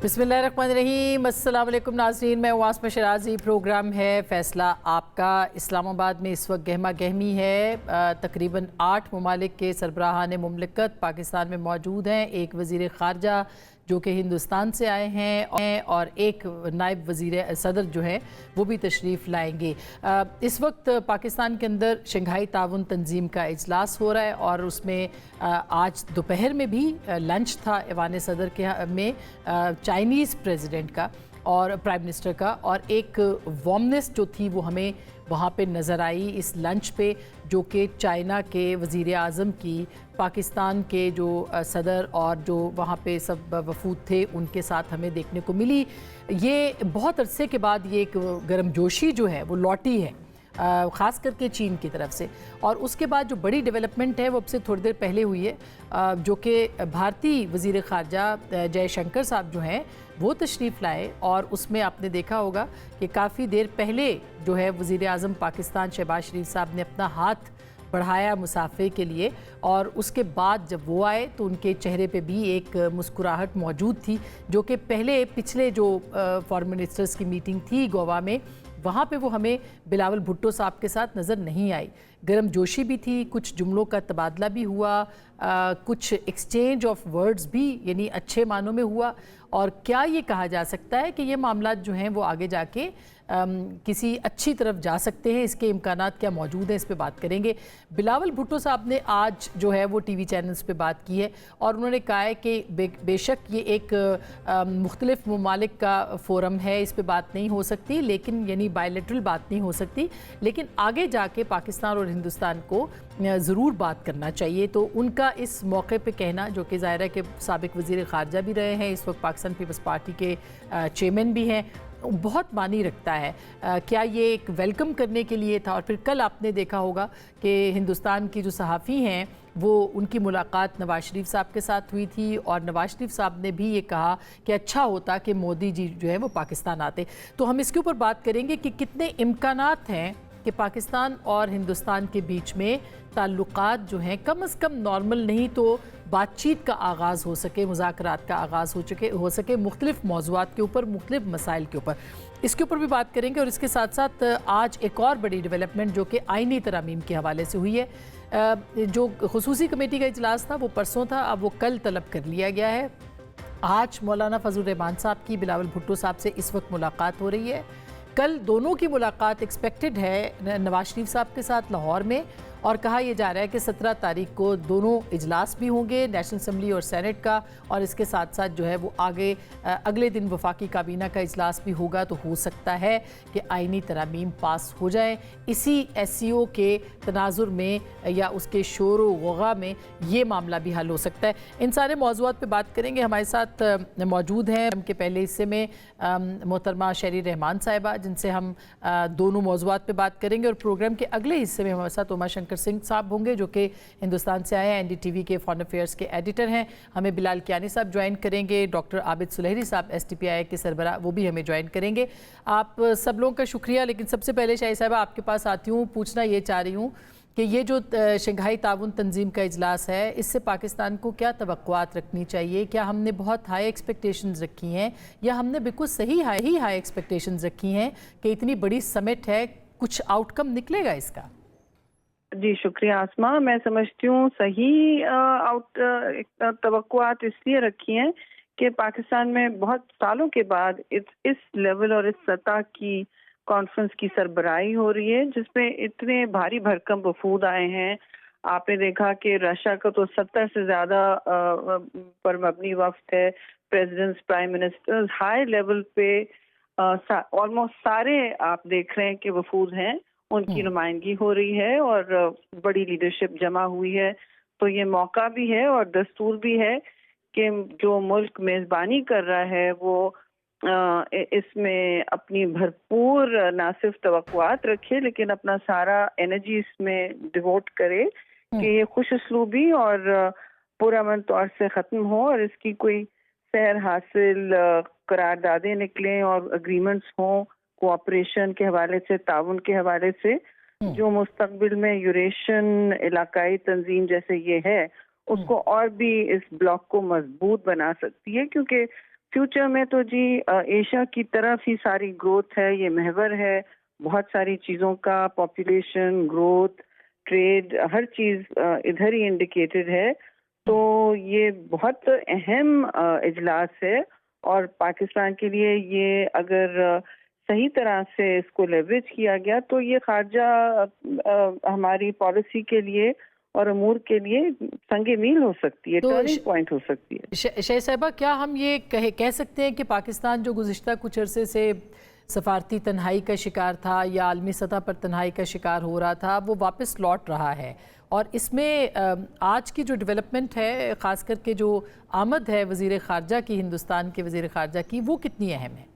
बिस्मिल्लाहिर्रहमानिर्रहीम। अस्सलाम वालेकुम नाज़रीन, मैं वास्मा शराजी। प्रोग्राम है फ़ैसला आपका। इस्लामाबाद में इस वक्त गहमा गहमी है। तकरीबन 8 ममालिक के सरबराहान मुमलिकत पाकिस्तान में मौजूद हैं। एक वज़ीर ख़ारजा जो कि हिंदुस्तान से आए हैं और एक नायब वज़ीर सदर जो हैं वो भी तशरीफ़ लाएंगे। इस वक्त पाकिस्तान के अंदर शंघाई ताउन तंजीम का इजलास हो रहा है और उसमें आज दोपहर में भी लंच था ऐवान सदर के में चाइनीज़ प्रेसिडेंट का और प्राइम मिनिस्टर का, और एक वार्मनेस जो थी वो हमें वहाँ पे नज़र आई इस लंच पे, जो कि चाइना के वज़ीर आज़म की पाकिस्तान के जो सदर और जो वहाँ पे सब वफूद थे उनके साथ हमें देखने को मिली। ये बहुत अरसे के बाद ये एक गर्मजोशी जो है वो लौटी है, ख़ास करके चीन की तरफ से। और उसके बाद जो बड़ी डेवलपमेंट है वो अब से थोड़ी देर पहले हुई है, जो कि भारतीय वज़ीर ख़ारजा जयशंकर साहब जो हैं वो तशरीफ़ लाए, और उसमें आपने देखा होगा कि काफ़ी देर पहले जो है वज़ीर आज़म पाकिस्तान शहबाज शरीफ साहब ने अपना हाथ बढ़ाया मुसाफे के लिए, और उसके बाद जब वो आए तो उनके चेहरे पे भी एक मुस्कुराहट मौजूद थी, जो कि पिछले जो फॉरेन मिनिस्टर्स की मीटिंग थी गोवा में, वहाँ पे वो हमें बिलावल भुट्टो साहब के साथ नज़र नहीं आई। गर्म जोशी भी थी, कुछ जुमलों का तबादला भी हुआ, कुछ एक्सचेंज ऑफ वर्ड्स भी यानी अच्छे मानों में हुआ। और क्या ये कहा जा सकता है कि ये मामला जो हैं वो आगे जाके किसी अच्छी तरफ जा सकते हैं? इसके इम्कानात क्या मौजूद हैं, इस पे बात करेंगे। बिलावल भुट्टो साहब ने आज जो है वो टीवी चैनल्स पे बात की है और उन्होंने कहा है कि बेशक ये एक मुख्तलिफ ममालिक का फोरम है, इस पे बात नहीं हो सकती, लेकिन यानी बायलैटरल बात नहीं हो सकती, लेकिन आगे जाके पाकिस्तान और हिंदुस्तान को ज़रूर बात करना चाहिए। तो उनका इस मौके पे कहना, जो कि ज़ाहिर है कि साबिक वज़ीर ख़ारजा भी रहे हैं, इस वक्त पाकिस्तान पीपल्स पार्टी के चेयरमैन भी हैं, बहुत मानी रखता है। क्या ये एक वेलकम करने के लिए था? और फिर कल आपने देखा होगा कि हिंदुस्तान की जो सहाफ़ी हैं वो उनकी मुलाकात नवाज शरीफ साहब के साथ हुई थी, और नवाज शरीफ साहब ने भी ये कहा कि अच्छा होता कि मोदी जी जो है वो पाकिस्तान आते। तो हम इसके ऊपर बात करेंगे कि कितने इम्कानात हैं कि पाकिस्तान और हिंदुस्तान के बीच में ताल्लुकात जो हैं कम से कम नॉर्मल नहीं तो बातचीत का आगाज़ हो सके, मुज़ाकरात का आगाज़ हो सके मुख्तलिफ मौज़ूआत के ऊपर, मुख्तलिफ मसाइल के ऊपर। इसके ऊपर भी बात करेंगे। और इसके साथ साथ आज एक और बड़ी डेवलपमेंट जो कि आइनी तरामीम के हवाले से हुई है। जो खुसूसी कमेटी का इजलास था वो परसों था, अब वो कल तलब कर लिया गया है। आज मौलाना फजल रहमान साहब की बिलावल भुट्टो साहब से इस वक्त मुलाकात हो रही है। कल दोनों की मुलाकात एक्सपेक्टेड है नवाज शरीफ साहब के साथ लाहौर में, और कहा यह जा रहा है कि 17 तारीख को दोनों इजलास भी होंगे, नेशनल असम्बली और सेनेट का, और इसके साथ साथ जो है वो आगे अगले दिन वफाकी काबीना का इजलास भी होगा। तो हो सकता है कि आइनी तरामीम पास हो जाए। इसी SCO के तनाजुर में या उसके शोर व गौगा में ये मामला भी हल हो सकता है। इन सारे मौज़ूआत पे बात करेंगे। हमारे साथ मौजूद हैं उनके पहले हिस्से में मोहतरमा शहरी रहमान साहिबा, जिनसे हम दोनों मौज़ूआत पे बात करेंगे, और प्रोग्राम के अगले हिस्से में हमारे साथ उमा शंकर सिंह साहब होंगे जो कि हिंदुस्तान से आए हैं, NDTV के फॉरेन अफेयर्स के एडिटर हैं। हमें बिलाल कियानी साहब ज्वाइन करेंगे, डॉक्टर आबिद सुलहरी साहब STPI के सरबराह वो भी हमें ज्वाइन करेंगे। आप सब लोगों का शुक्रिया। लेकिन सबसे पहले शाही साहब आपके पास आती हूँ, पूछना ये चाह रही हूँ कि ये जो शंघाई ताउन तंजीम का इजलास है, इससे पाकिस्तान को क्या तवक्कुआत रखनी चाहिए? क्या हमने बहुत हाई एक्सपेक्टेशंस रखी हैं, या हमने बिल्कुल सही हाई एक्सपेक्टेशंस रखी हैं कि इतनी बड़ी समिट है, कुछ आउटकम निकलेगा इसका? जी शुक्रिया आसमा। मैं समझती हूँ सही तवक्कुआत इसलिए रखी हैं कि पाकिस्तान में बहुत सालों के बाद इस लेवल और इस सतह की कॉन्फ्रेंस की सरबराही हो रही है, जिसमें इतने भारी भरकम वफूद आए हैं। आपने देखा कि रशिया का तो 70 से ज़्यादा पर मबनी वफ्द है, presidents, prime ministers, high level पे ऑलमोस्ट सारे आप देख रहे हैं कि वफूद हैं, उनकी नुमाइंदगी हो रही है और बड़ी लीडरशिप जमा हुई है। तो ये मौका भी है और दस्तूर भी है कि जो मुल्क मेज़बानी कर रहा है वो इसमें अपनी भरपूर ना सिर्फ तवक्कुआत रखे, लेकिन अपना सारा एनर्जी इसमें डिवोट करे कि ये खुश उसलूबी और पुरअमन तौर से ख़त्म हो, और इसकी कोई सैर हासिल करारदादें निकलें और अग्रीमेंट्स हों कोऑपरेशन के हवाले से, ताउन के हवाले से, जो मुस्तकबिल में यूरेशियन इलाकाई तंजीम जैसे ये है उसको और भी इस ब्लॉक को मजबूत बना सकती है। क्योंकि फ्यूचर में तो जी एशिया की तरफ ही सारी ग्रोथ है, ये महवर है बहुत सारी चीज़ों का, पॉपुलेशन ग्रोथ, ट्रेड, हर चीज़ इधर ही इंडिकेटेड है। तो ये बहुत अहम इजलास है और पाकिस्तान के लिए ये अगर सही तरह से इसको लेवरेज किया गया तो ये खारजा हमारी पॉलिसी के लिए और अमूर के लिए संगे मील हो सकती है, तो टर्निंग पॉइंट हो सकती है। शह साहिबा, क्या हम ये कह सकते हैं कि पाकिस्तान जो गुज़िश्ता कुछ अरसे से सफारती तन्हाई का शिकार था या आलमी सतह पर तन्हाई का शिकार हो रहा था, वो वापस लौट रहा है? और इसमें आज की जो डेवलपमेंट है, ख़ास करके जो आमद है वज़ीर ख़ारजा की, हिंदुस्तान के वज़ीर ख़ारजा की, वो कितनी अहम है?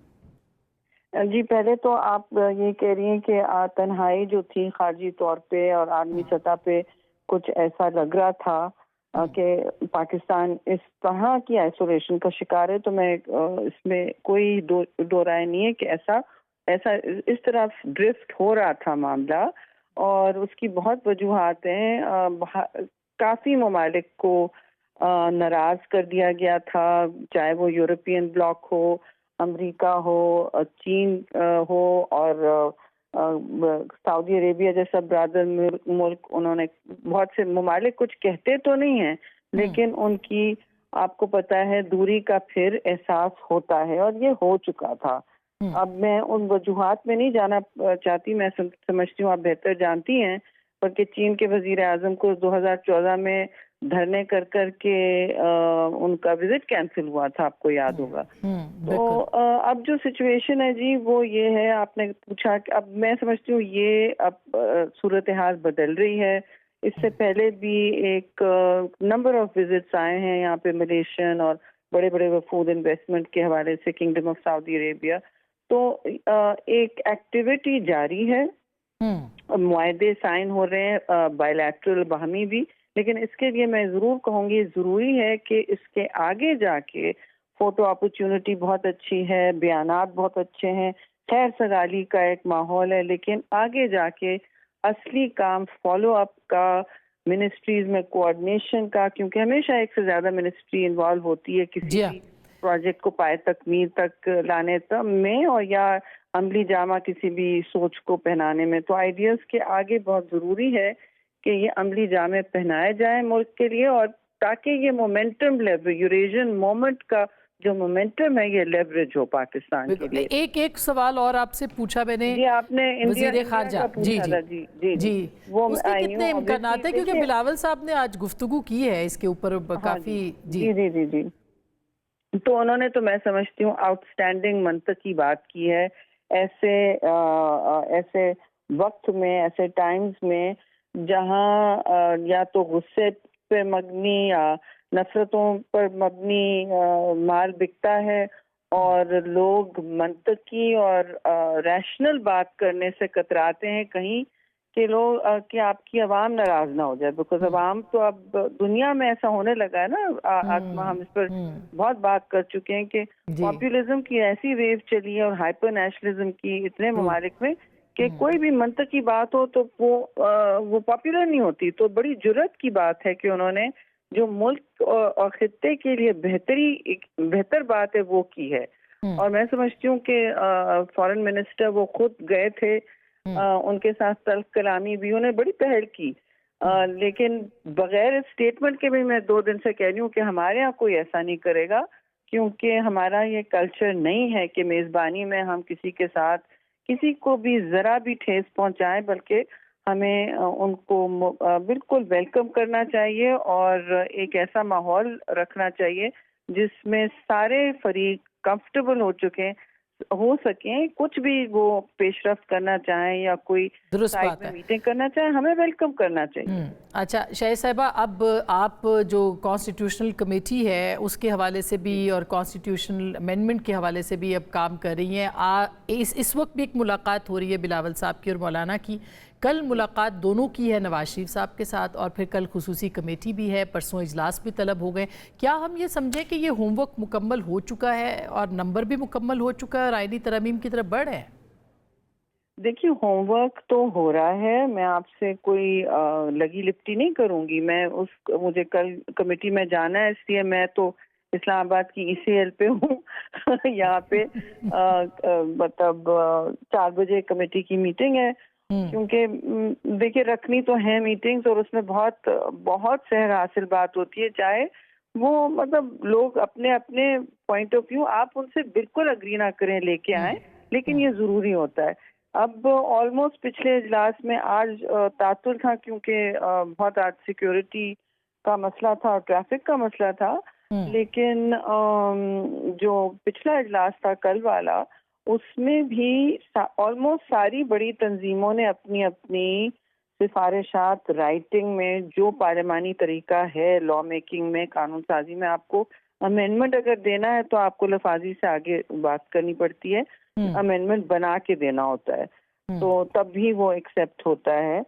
जी, पहले तो आप ये कह रही हैं कि तन्हाई जो थी खारजी तौर पे और आलमी सतह पे कुछ ऐसा लग रहा था कि पाकिस्तान इस तरह की आइसोलेशन का शिकार है, तो मैं इसमें कोई दो राय नहीं है कि ऐसा इस तरफ ड्रिफ्ट हो रहा था मामला, और उसकी बहुत वजूहात हैं। काफ़ी ममालिक को नाराज़ कर दिया गया था, चाहे वो यूरोपियन ब्लॉक हो, अमेरिका हो, चीन हो और सऊदी अरेबिया जैसा ब्रादर मुल्क। उन्होंने बहुत से ममालिक कुछ कहते तो नहीं हैं, लेकिन उनकी आपको पता है दूरी का फिर एहसास होता है और ये हो चुका था। अब मैं उन वजूहात में नहीं जाना चाहती, मैं समझती हूँ आप बेहतर जानती हैं, बल्कि चीन के वजीर आजम को 2014 में धरने कर के उनका विजिट कैंसिल हुआ था, आपको याद होगा। तो अब जो सिचुएशन है जी वो ये है, आपने पूछा कि अब मैं समझती हूँ ये अब सूरत हाल बदल रही है। इससे पहले भी एक नंबर ऑफ विजिट्स आए हैं यहाँ पे मलेशियन और बड़े बड़े वफूद इन्वेस्टमेंट के हवाले से किंगडम ऑफ सऊदी अरेबिया। तो एक एक्टिविटी जारी है, मुआहदे साइन हो रहे हैं बायलैटरल बाहमी भी, लेकिन इसके लिए मैं ज़रूर कहूँगी ज़रूरी है कि इसके आगे जाके फ़ोटो अपॉर्चुनिटी बहुत अच्छी है, बयानात बहुत अच्छे हैं, खैर सगाली का एक माहौल है, लेकिन आगे जाके असली काम फॉलो अप का, मिनिस्ट्रीज में कोऑर्डिनेशन का, क्योंकि हमेशा एक से ज़्यादा मिनिस्ट्री इन्वॉल्व होती है किसी भी प्रोजेक्ट को पाए तकमील तक लाने में, और या अमली जामा किसी भी सोच को पहनाने में। तो आइडियाज़ के आगे बहुत ज़रूरी है कि ये अमली जामे पहनाए जाएं मुल्क के लिए, और ताकि ये मोमेंटम यूरेशियन मोमेंट का जो मोमेंटम है ये लेवरेज हो पाकिस्तान के लिए। एक सवाल और आपसे पूछा मैंने जी, आपने वज़ीर ख़ारजा, जी वो उसके कितने इम्कानात है, क्योंकि बिलावल साहब ने आज गुफ्तगू की है इसके ऊपर काफ़ी। जी, तो उन्होंने, तो मैं समझती हूँ आउटस्टैंडिंग मंतक की बात की है। ऐसे वक्त में, ऐसे टाइम्स में जहाँ या तो गुस्से पे मबनी या नफरतों पर मबनी माल बिकता है और लोग मंतकी और रैशनल बात करने से कतराते हैं कहीं कि लोग कि आपकी आवाम नाराज ना हो जाए, बिकॉज आवाम तो अब दुनिया में ऐसा होने लगा है ना। आत्मा, हम इस पर बहुत बात कर चुके हैं कि पॉपुलिज्म की ऐसी वेव चली है और हाइपर नेशनलिज्म की इतने ममालिक में कि कोई भी मंतक की बात हो तो वो पॉपुलर नहीं होती। तो बड़ी जुर्रत की बात है कि उन्होंने जो मुल्क और खित्ते के लिए बेहतर बात है वो की है। और मैं समझती हूँ कि फॉरेन मिनिस्टर वो खुद गए थे, उनके साथ तल्ख कलामी भी, उन्हें बड़ी पहल की। लेकिन बगैर स्टेटमेंट के भी मैं 2 दिन से कह रही हूँ कि हमारे यहाँ कोई ऐसा नहीं करेगा, क्योंकि हमारा ये कल्चर नहीं है कि मेज़बानी में हम किसी के साथ किसी को भी ज़रा भी ठेस पहुँचाएं, बल्कि हमें उनको बिल्कुल वेलकम करना चाहिए और एक ऐसा माहौल रखना चाहिए जिसमें सारे फरीक कंफर्टेबल हो सकें। कुछ भी वो पेशरफ्त करना चाहें या कोई साइड में मीटिंग करना चाहें, हमें वेलकम करना चाहिए। अच्छा शाहिद साहिबा, अब आप जो कॉन्स्टिट्यूशनल कमेटी है उसके हवाले से भी और कॉन्स्टिट्यूशनल अमेंडमेंट के हवाले से भी अब काम कर रही हैं। इस वक्त भी एक मुलाकात हो रही है बिलावल साहब की और मौलाना की। कल मुलाकात दोनों की है नवाज शरीफ साहब के साथ, और फिर कल खुसूसी कमेटी भी है, परसों इजलास भी तलब हो गए। क्या हम ये समझें कि ये होमवर्क मुकम्मल हो चुका है और नंबर भी मुकम्मल हो चुका है और आईनी तरमीम की तरफ बढ़ रहे हैं? देखिए, होमवर्क तो हो रहा है, मैं आपसे कोई लगी लिपटी नहीं करूंगी। मुझे कल कमेटी में जाना है, इसलिए मैं तो اسلام آباد کی ECL پہ ہوں یہاں پہ مطلب 4 بجے کمیٹی کی میٹنگ ہے، کیونکہ دیکھیے رکھنی تو ہے میٹنگز، اور اس میں بہت بہت سحر حاصل بات ہوتی ہے، چاہے وہ مطلب لوگ اپنے اپنے پوائنٹ آف ویو آپ ان سے بالکل اگری نہ کریں لے کے آئیں، لیکن یہ ضروری ہوتا ہے۔ اب آلموسٹ پچھلے اجلاس میں آج تعطل تھا، کیونکہ بہت آج سیکیورٹی کا مسئلہ تھا اور ٹریفک کا مسئلہ تھا، لیکن جو پچھلا اجلاس تھا کل والا، اس میں بھی آلموسٹ ساری بڑی تنظیموں نے اپنی اپنی سفارشات رائٹنگ میں، جو پارلیمانی طریقہ ہے لا میکنگ میں، قانون سازی میں، آپ کو امینڈمنٹ اگر دینا ہے تو آپ کو لفاظی سے آگے بات کرنی پڑتی ہے، امینڈمنٹ بنا کے دینا ہوتا ہے، تو تب بھی وہ ایکسیپٹ ہوتا ہے،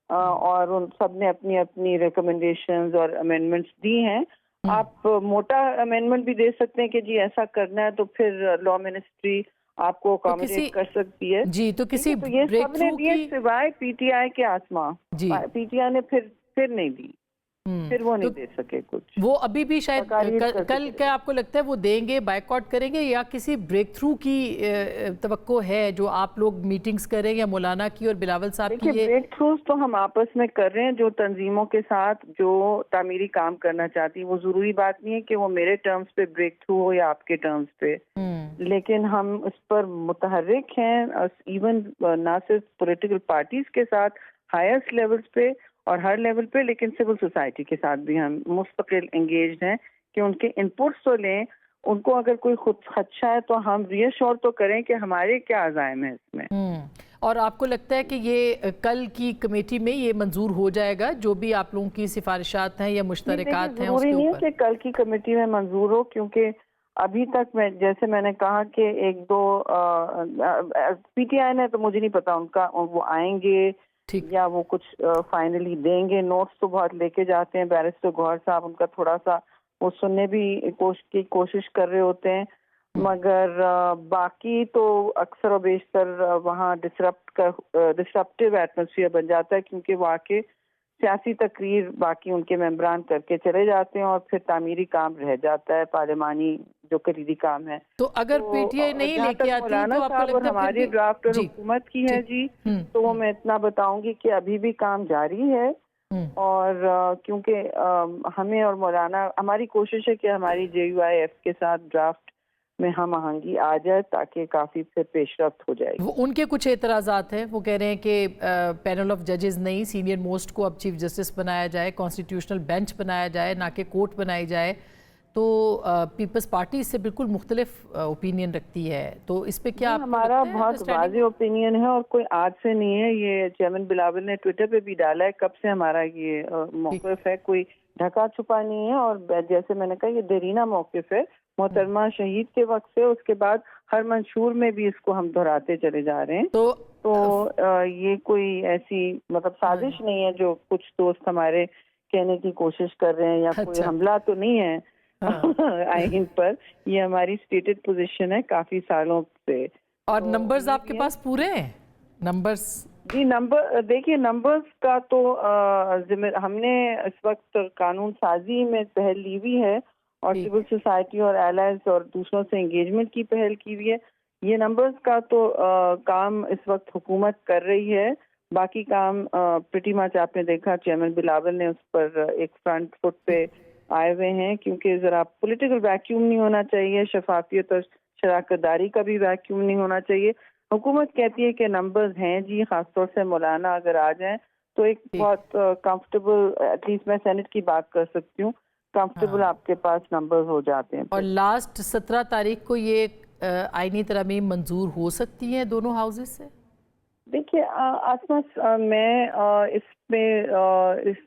اور ان سب نے اپنی اپنی ریکمنڈیشنز اور امینڈمنٹس دی ہیں۔ آپ موٹا امینڈمنٹ بھی دے سکتے ہیں کہ جی ایسا کرنا ہے، تو پھر لا منسٹری آپ کو اکاموڈیٹ کر سکتی ہے۔ جی، تو کسی تو یہ بریک سب نے تھرو دیے کی سوائے PTI کے آسماں، جی PTI نے پھر نہیں دی، پھر وہ نہیں دے سکے کچھ، وہ ابھی بھی شاید تقاریر کر کل سکتے۔ کیا آپ کو لگتا ہے وہ دیں گے، بائیک آؤٹ کریں گے، یا کسی بریک تھرو کی توقع ہے جو آپ لوگ میٹنگز کریں، یا مولانا کی اور بلاول صاحب کی؟ دیکھیے بریک تھروز تو ہم آپس میں کر رہے ہیں، جو تنظیموں کے ساتھ جو تعمیری کام کرنا چاہتی ہیں، وہ ضروری بات نہیں ہے کہ وہ میرے ٹرمز پہ بریک تھرو ہو یا آپ کے ٹرمز پہ، لیکن ہم اس پر متحرک ہیں، ایون نہ صرف پولیٹیکل پارٹیز کے ساتھ ہائیسٹ لیولز پہ اور ہر لیول پہ، لیکن سول سوسائٹی کے ساتھ بھی ہم مستقل انگیجڈ ہیں کہ ان کے انپٹس تو لیں، ان کو اگر کوئی خود خدشہ ہے تو ہم ری ایشور تو کریں کہ ہمارے کیا عزائم ہیں اس میں۔ اور آپ کو لگتا ہے کہ یہ کل کی کمیٹی میں یہ منظور ہو جائے گا جو بھی آپ لوگوں کی سفارشات ہیں یا مشترکات ہیں اس ضروری کے نہیں ہے اوپر؟ کہ کل کی کمیٹی میں منظور ہو، کیونکہ ابھی تک جیسے میں نے کہا کہ ایک دو PTI نے تو مجھے نہیں پتا ان کا وہ آئیں گے یا وہ کچھ فائنلی دیں گے، نوٹس تو بہت لے کے جاتے ہیں، بیرسٹر گوہر صاحب ان کا تھوڑا سا وہ سننے بھی کوشش کر رہے ہوتے ہیں، مگر باقی تو اکثر و بیشتر وہاں ڈسرپٹیو ایٹماسفیئر بن جاتا ہے، کیونکہ وہاں کے سیاسی تقریر باقی ان کے ممبران کر کے چلے جاتے ہیں اور پھر تعمیری کام رہ جاتا ہے، پارلیمانی جو کلیدی کام ہے۔ تو اگر PTI نہیں لے کے آتی تو آپ کو اور لگتا ہے ہماری ڈرافٹ اور حکومت کی ہے جی، تو وہ میں اتنا بتاؤں گی کہ ابھی بھی کام جاری ہے، اور کیونکہ ہمیں اور مولانا ہماری کوشش ہے کہ ہماری JUIF کے ساتھ ڈرافٹ میں ہم آہنگی آ جائے تاکہ کافی پھر پیش رفت ہو جائے گی۔ ان کے کچھ اعتراضات ہیں، وہ کہہ رہے ہیں کہ پینل آف ججز نہیں، سینئر موسٹ کو اب چیف جسٹس بنایا جائے، کانسٹیٹیوشنل بینچ بنایا جائے، نہ کہ کورٹ بنائی جائے، تو پیپلز پارٹی اس سے بالکل مختلف اوپینین رکھتی ہے، تو اس پہ کیا آپ کو ہمارا لگتا ہے بہت واضح اوپینین ہے، اور کوئی آج سے نہیں ہے، یہ چیئرمین بلاول نے ٹویٹر پہ بھی ڈالا ہے، کب سے ہمارا یہ موقف ہے، کوئی ڈھکا چھپا نہیں ہے، اور جیسے میں نے کہا یہ دیرینہ موقف ہے محترمہ شہید کے وقت سے، اس کے بعد ہر منشور میں بھی اس کو ہم دہراتے چلے جا رہے ہیں، تو یہ کوئی ایسی مطلب سازش نہیں ہے جو کچھ دوست ہمارے کہنے کی کوشش کر رہے ہیں، یا کوئی حملہ تو نہیں ہے آئین پر، یہ ہماری اسٹیٹڈ پوزیشن ہے کافی سالوں سے۔ اور نمبرز آپ کے پاس پورے ہیں؟ نمبرز جی دیکھیے نمبرز کا تو ہم نے اس وقت قانون سازی میں پہل لی ہوئی ہے، اور سول سوسائٹی اور ایلائز اور دوسروں سے انگیجمنٹ کی پہل کی ہوئی ہے، یہ نمبرز کا تو کام اس وقت حکومت کر رہی ہے، باقی کام پریٹی مچ آپ نے دیکھا چیئرمین بلاول نے اس پر ایک فرنٹ فٹ پہ آئے ہوئے ہیں، کیونکہ ذرا پولیٹیکل ویکیوم نہیں ہونا چاہیے، شفافیت اور شراکت داری کا بھی ویکیوم نہیں ہونا چاہیے۔ حکومت کہتی ہے کہ نمبرز ہیں جی، خاص طور سے مولانا اگر آ جائیں تو ایک بہت کمفرٹیبل، ایٹ لیسٹ میں سینٹ کی بات کر سکتی ہوں، کمفرٹیبل آپ کے پاس نمبرز ہو جاتے ہیں۔ اور لاسٹ 17 تاریخ کو یہ آئینی ترامیم منظور ہو سکتی ہیں دونوں ہاؤسز سے؟ دیکھیے آسما، میں اس میں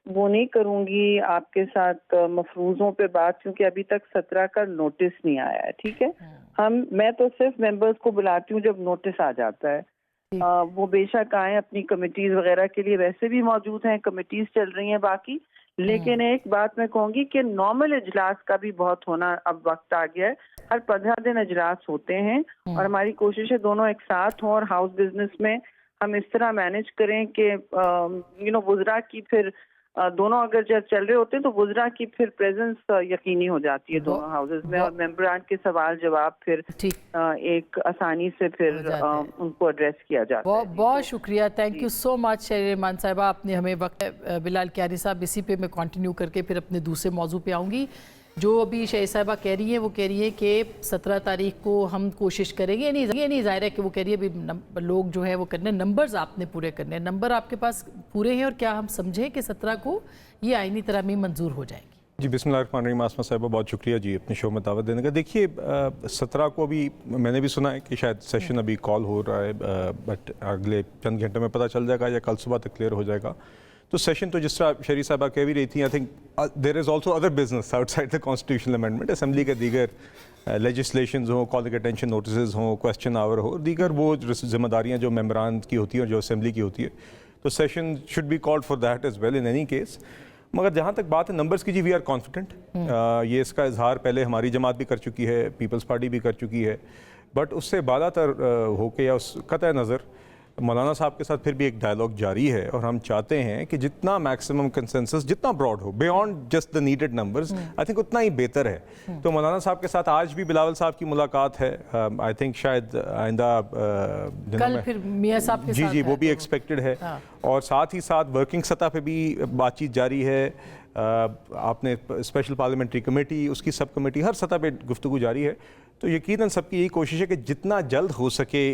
وہ نہیں کروں گی آپ کے ساتھ مفروضوں پہ بات، کیونکہ ابھی تک 17 کا نوٹس نہیں آیا ہے، ٹھیک ہے؟ میں تو صرف ممبرز کو بلاتی ہوں جب نوٹس آ جاتا ہے، وہ بے شک آئیں، اپنی کمیٹیز وغیرہ کے لیے ویسے بھی موجود ہیں، کمیٹیز چل رہی ہیں باقی، لیکن ایک بات میں کہوں گی کہ نارمل اجلاس کا بھی بہت ہونا اب وقت آ گیا ہے، ہر 15 دن اجلاس ہوتے ہیں، اور ہماری کوشش ہے دونوں ایک ساتھ ہوں، اور ہاؤس بزنس میں ہم اس طرح مینج کریں کہ وزراء کی پھر दोनों अगर जब चल रहे होते हैं तो वुज़रा की फिर प्रेजेंस यकीनी हो जाती है दोनों हाउसेस में, और मेंबरान के सवाल जवाब फिर एक आसानी से फिर उनको एड्रेस किया जाता है। बहुत शुक्रिया, thank you so much Shahrir Rahman sahiba, आपने हमें वक्त। बिलाल कियानी साहब, इसी पे मैं कंटिन्यू करके फिर अपने दूसरे मौजू पे आऊँगी। जो अभी शहरीर साहिबा कह रही हैं वो कह रही है कि 17 तारीख को हम कोशिश करेंगे, ये नहीं ज़ाहिर है कि वो कह रही है अभी लोग जो है वो करने, नंबर्स आपने पूरे करने, नंबर आपके पास पूरे हैं, और क्या हम समझें कि 17 को ये आईनी तरमीम मंजूर हो जाएगी? जी बिस्मिल्लाहिर्रहमानिर्रहीम। आसमा साहिबा बहुत शुक्रिया जी अपने शो में दावत देने का। देखिए 17 को अभी मैंने भी सुना है कि शायद सेशन अभी कॉल हो रहा है, बट अगले चंद घंटे में पता चल जाएगा या कल सुबह तक क्लियर हो जाएगा। तो सेशन तो जिस तरह शहरीर साहिबा कह भी रही थी, I think there is also other business outside the constitutional amendment. Assembly के दीगर लेजिस्लेशंस हों, कॉल अटेंशन नोटिस हों, क्वेश्चन आवर हो, दीगर वो जिम्मेदारियाँ जो मेंबरान की होती हैं और जो असेंबली की होती है, तो session should be called for that as well in any case. मगर जहाँ तक बात है नंबर्स की, जी वी आर कॉन्फिडेंट। ये इसका इजहार पहले हमारी जमात भी कर चुकी है, पीपल्स पार्टी भी कर चुकी है, बट उससे बालातर होके या उस कतई नज़र मौलाना साहब के साथ फिर भी एक डायलॉग जारी है, और हम चाहते हैं कि जितना मैक्सिमम कंसेंसस जितना ब्रॉड हो beyond just the needed numbers, I think उतना ही बेहतर है। तो मौलाना साहब के साथ आज भी बिलावल साहब की मुलाकात है, आई थिंक शायद आइंदा कल फिर मियां साहब के जी साथ जी वो भी एक्सपेक्टेड है। और साथ ही साथ वर्किंग सतह पे भी बातचीत जारी है। आपने स्पेशल पार्लियामेंट्री कमेटी, उसकी सब कमेटी, हर सतह पे गुफ्तगू जारी है। तो यकीनन सबकी यही कोशिश है कि जितना जल्द हो सके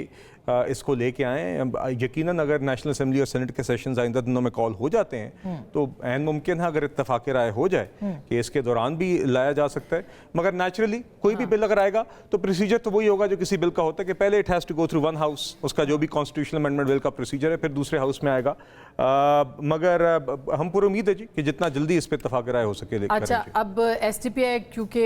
इसको लेके आएँ। यकीनन अगर नेशनल असेंबली और सेनेट के सेशंस आइंदा दिनों में कॉल हो जाते हैं तो ऐन मुमकिन है अगर इत्तफाक राय हो जाए कि इसके दौरान भी लाया जा सकता है। मगर नेचुरली कोई भी बिल अगर आएगा तो प्रोसीजर तो वही होगा जो किसी बिल का होता है कि पहले it has to go through one house, उसका जो भी कॉन्स्टिट्यूशनल अमेंडमेंट बिल का प्रोसीजर है, फिर दूसरे हाउस में आएगा। मगर हम पूरी उम्मीद है जी कि जितना जल्दी इस पर इत्तफाक राय हो सके। अच्छा, अब STPI क्योंकि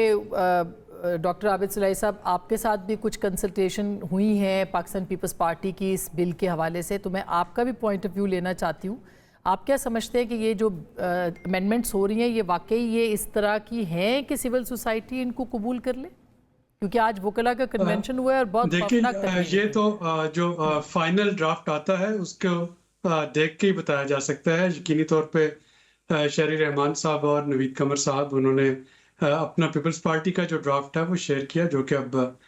डॉक्टर आबिद सुलाई साहब आपके साथ भी कुछ कंसल्टेशन हुई है पाकिस्तान पीपल्स पार्टी की इस बिल के हवाले से, तो मैं आपका भी पॉइंट ऑफ व्यू लेना चाहती हूँ। आप क्या समझते हैं कि ये जो अमेंडमेंट्स हो रही हैं ये वाकई ये इस तरह की हैं कि सिविल सोसाइटी इनको कबूल कर ले? क्योंकि आज वकला का कन्वेंशन हुआ है और बहुत देखिए ये तो जो फाइनल ड्राफ्ट आता है उसको देख के ही बताया जा सकता है। यकीनी तौर पे शहरीर रहमान साहब और नवीद कमर साहब उन्होंने अपना पीपल्स पार्टी का जो ड्राफ्ट है वो शेयर किया, जो कि अब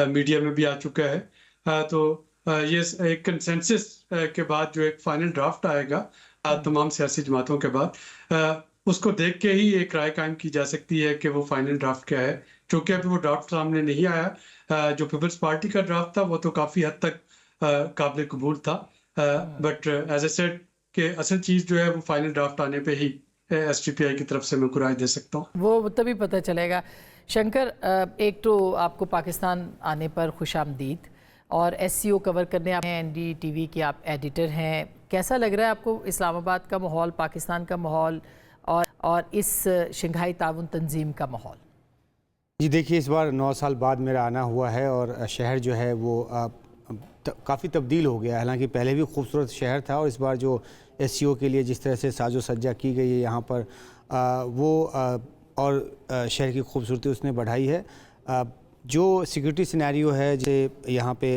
मीडिया में भी आ चुका है। तो ये एक कंसेंसस के बाद जो एक फाइनल ड्राफ्ट आएगा तमाम सियासी जमातों के बाद, उसको देख के ही एक राय कायम की जा सकती है कि वो फाइनल ड्राफ्ट क्या है। चूँकि अभी वो ड्राफ्ट सामने नहीं आया, जो पीपल्स पार्टी का ड्राफ्ट था वो तो काफ़ी हद तक काबिल कबूल था, बट एज ए सेड कि असल चीज़ जो है वो फाइनल ड्राफ्ट आने पे ही STPI की तरफ से मैं राय दे सकता हूँ। वो तभी पता चलेगा। शंकर, एक तो आपको पाकिस्तान आने पर खुशामदीद, और SCO कवर करने आप NDTV के आप एडिटर हैं। कैसा लग रहा है आपको इस्लामाबाद का माहौल, पाकिस्तान का माहौल और इस शंघाई ताउन तंजीम का माहौल? जी देखिए, इस बार 9 साल बाद मेरा आना हुआ है और शहर जो है वो काफ़ी तब्दील हो गया है। हालांकि पहले भी खूबसूरत शहर था, और इस बार जो SCO के लिए जिस तरह से साजो सज्जा की गई है यहाँ पर और शहर की खूबसूरती उसने बढ़ाई है। जो सिक्योरिटी सिनेरियो है, जैसे यहाँ पे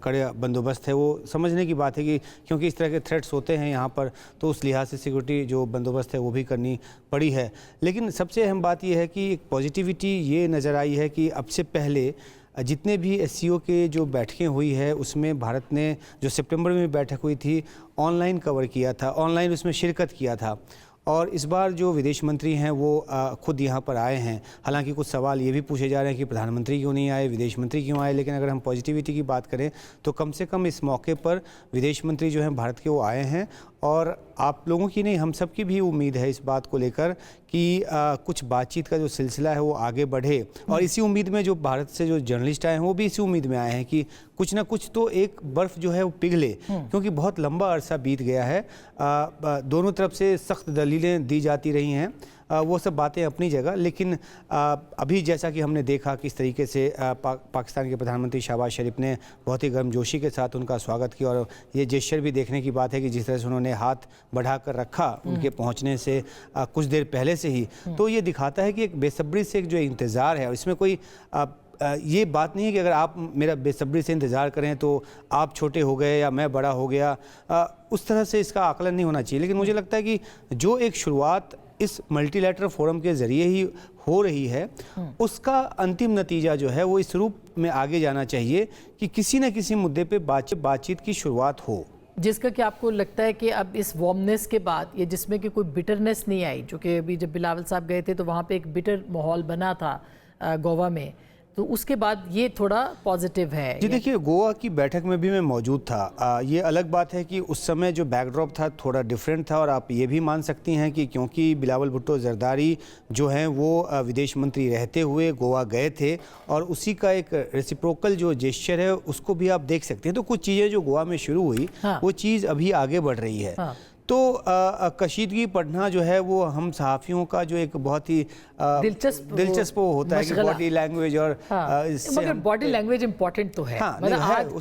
कड़े बंदोबस्त है, वो समझने की बात है कि क्योंकि इस तरह के थ्रेट्स होते हैं यहाँ पर, तो उस लिहाज से सिक्योरिटी जो बंदोबस्त है वो भी करनी पड़ी है। लेकिन सबसे अहम बात यह है कि एक पॉजिटिविटी ये नज़र आई है कि अब से पहले जितने भी SCO के जो बैठकें हुई है उसमें भारत ने जो सितंबर में बैठक हुई थी ऑनलाइन कवर किया था, ऑनलाइन उसमें शिरकत किया था। और इस बार जो विदेश मंत्री हैं वो खुद यहाँ पर आए हैं। हालांकि कुछ सवाल ये भी पूछे जा रहे हैं कि प्रधानमंत्री क्यों नहीं आए, विदेश मंत्री क्यों आए, लेकिन अगर हम पॉजिटिविटी की बात करें तो कम से कम इस मौके पर विदेश मंत्री जो हैं भारत के वो आए हैं। और आप लोगों की नहीं, हम सब की भी उम्मीद है इस बात को लेकर कि कुछ बातचीत का जो सिलसिला है वो आगे बढ़े। और इसी उम्मीद में जो भारत से जो जर्नलिस्ट आए हैं वो भी इसी उम्मीद में आए हैं कि कुछ ना कुछ तो एक बर्फ़ जो है वो पिघले, क्योंकि बहुत लंबा अरसा बीत गया है। दोनों तरफ से सख्त दलीलें दी जाती रही हैं, वो सब बातें अपनी जगह, लेकिन अभी जैसा कि हमने देखा किस तरीके से पाकिस्तान के प्रधानमंत्री शहबाज शरीफ ने बहुत ही गर्मजोशी के साथ उनका स्वागत किया। और ये जेस्चर भी देखने की बात है कि जिस तरह से उन्होंने हाथ बढ़ाकर रखा उनके पहुंचने से कुछ देर पहले से ही, तो ये दिखाता है कि एक बेसब्री से एक जो इंतज़ार है, इसमें कोई یہ بات نہیں ہے کہ اگر آپ میرا بے صبری سے انتظار کریں تو آپ چھوٹے ہو گئے یا میں بڑا ہو گیا، اس طرح سے اس کا آکلن نہیں ہونا چاہیے. لیکن مجھے لگتا ہے کہ جو ایک شروعات اس ملٹی لیٹرل فورم کے ذریعے ہی ہو رہی ہے، اس کا انتم نتیجہ جو ہے وہ اس روپ میں آگے جانا چاہیے کہ کسی نہ کسی مدعے پہ بات چیت کی شروعات ہو. جس کا کہ آپ کو لگتا ہے کہ اب اس وارمنس کے بعد یہ جس میں کہ کوئی بٹرنس نہیں آئی، جو کہ ابھی جب بلاول صاحب گئے تھے تو وہاں پہ ایک بٹر ماحول بنا تھا گوا میں، تو اس کے بعد یہ تھوڑا پازیٹیو ہے. جی دیکھیے، گوا کی بیٹھک میں بھی میں موجود تھا. یہ الگ بات ہے کہ اس سمے جو بیک ڈراپ تھا تھوڑا ڈیفرنٹ تھا، اور آپ یہ بھی مان سکتی ہیں کہ کیونکہ بلاول بھٹو زرداری جو ہیں وہ ودیش منتری رہتے ہوئے گوا گئے تھے، اور اسی کا ایک ریسیپروکل جو جیسچر ہے اس کو بھی آپ دیکھ سکتے ہیں. تو کچھ چیزیں جو گوا میں شروع ہوئی وہ چیز ابھی آگے بڑھ رہی ہے. تو کشیدگی پڑھنا جو ہے وہ ہم صحافیوں کا جو ایک بہت ہی دلچسپ ہوتا ہے کہ باڈی لینگویج، اور مگر باڈی لینگویج امپورٹنٹ تو ہے.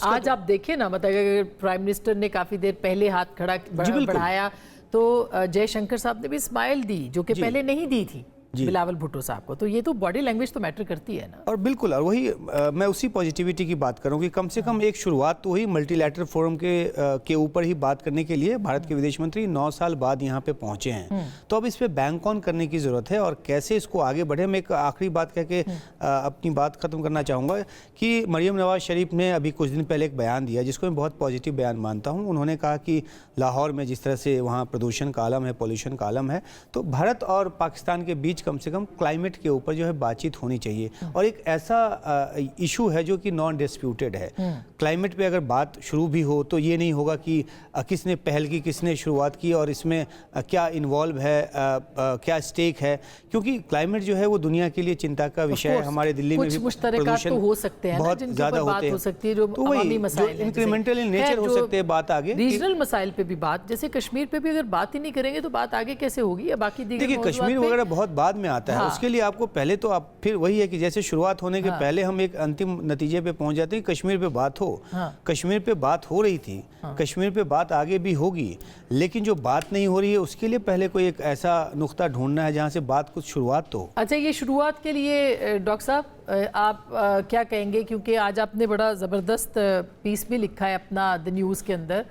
آج آپ دیکھیں نا، مطلب اگر پرائم منسٹر نے کافی دیر پہلے ہاتھ کھڑا بڑھایا تو جے شنکر صاحب نے بھی اسمائل دی، جو کہ پہلے نہیں دی تھی بلاول بھٹو صاحب کو. تو یہ تو باڈی لینگویج تو میٹر کرتی ہے نا. اور بالکل، اور وہی میں اسی پازیٹیوٹی کی بات کروں کہ کم سے کم ایک شروعات تو وہی ملٹی لیٹرل فورم کے اوپر ہی بات کرنے کے لیے بھارت کے ودیش منتری 9 سال بعد یہاں پہ پہنچے ہیں. تو اب اس پہ بینک آن کرنے کی ضرورت ہے اور کیسے اس کو آگے بڑھے. میں ایک آخری بات کہہ کے اپنی بات ختم کرنا چاہوں گا کہ مریم نواز شریف نے ابھی کچھ دن پہلے ایک بیان دیا جس کو میں بہت پازیٹیو بیان مانتا ہوں. انہوں نے کہا کہ لاہور میں جس طرح سے وہاں پردوشن کا عالم ہے، پولوشن کا عالم ہے، تو بھارت اور پاکستان کے بیچ کم سے کم کلائمیٹ کے اوپر جو ہے بات چیت ہونی چاہیے. اور ایک ایسا ایشو ہے جو کہ نان ڈسپیوٹڈ ہے. کلائمیٹ پہ اگر بات شروع بھی ہو تو یہ نہیں ہوگا کہ کس نے پہل کی، کس نے شروعات کی، اور اس میں کیا انوالو ہے، کیا اسٹیک ہے. کیونکہ کلائمیٹ جو ہے وہ دنیا کے لیے چنتا کا وشے ہے. ہمارے دلی میں بھی مشترکات ہو سکتے ہیں بہت زیادہ ہوتے ہیں، تو وہی جو انکریمنٹل ان نیچر ہو سکتے ہیں. بات آگے ریجنل مسائل پہ بھی بات، جیسے کشمیر پہ بھی اگر بات ہی نہیں کریں گے تو بات آگے کیسے ہوگی. یا باقی دیکھیے کشمیر وغیرہ بہت بعد میں آتا ہے. اس کے لیے آپ کو پہلے تو آپ پھر وہی ہے کہ جیسے شروعات ہونے کے پہلے ہم ایک انتم نتیجے پہ پہنچ جاتے ہیں. کشمیر پہ بات ہو، کشمیر پہ بات ہو رہی تھی، کشمیر پہ بات آگے بھی ہوگی، لیکن جو بات نہیں ہو رہی ہے اس کے لیے پہلے کوئی ایک ایسا نقطہ ڈھونڈنا ہے جہاں سے بات کچھ شروعات تو. اچھا، یہ شروعات کے لیے ڈاکٹر صاحب آپ کیا کہیں گے؟ کیونکہ آج آپ نے بڑا زبردست پیس بھی لکھا ہے اپنا دی نیوز کے اندر.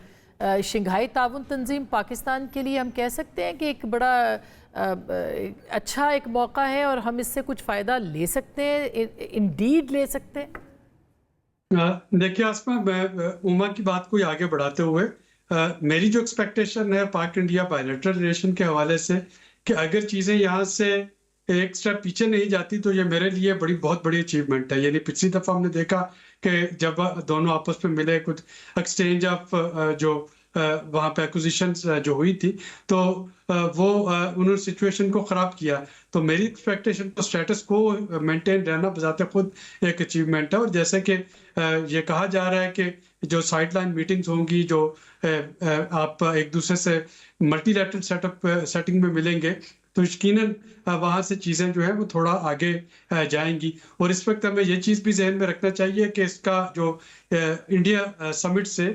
شنگھائی تعاون تنظیم پاکستان کے لیے ہم کہہ سکتے ہیں کہ ایک بڑا اچھا ایک موقع ہے اور ہم اس سے کچھ فائدہ لے سکتے ہیں، انڈیڈ لے سکتے ہیں. دیکھیے آسما، میں اوما کی بات کو آگے بڑھاتے ہوئے میری جو ایکسپیکٹیشن ہے پاک انڈیا بائیلیٹرل ریلیشن کے حوالے سے کہ اگر چیزیں یہاں سے ایک سٹیپ پیچھے نہیں جاتی تو یہ میرے لیے بہت بڑی اچیومنٹ ہے. یعنی پچھلی دفعہ ہم نے دیکھا کہ جب دونوں آپس میں ملے، کچھ ایکسچینج آف جو وہاں پہ ایکوزیشنز جو ہوئی تھی تو وہ انہوں نے سچویشن کو خراب کیا. تو میری ایکسپیکٹیشن تو سٹیٹس کو مینٹین رہنا بذات خود ایک اچیومنٹ ہے. اور جیسے کہ یہ کہا جا رہا ہے کہ جو سائڈ لائن میٹنگز ہوں گی، جو آپ ایک دوسرے سے ملٹی لیٹرل سیٹنگ میں ملیں گے، تو یقیناً وہاں سے چیزیں جو ہیں وہ تھوڑا آگے جائیں گی. اور اس وقت ہمیں یہ چیز بھی ذہن میں رکھنا چاہیے کہ اس کا جو انڈیا سمٹ سے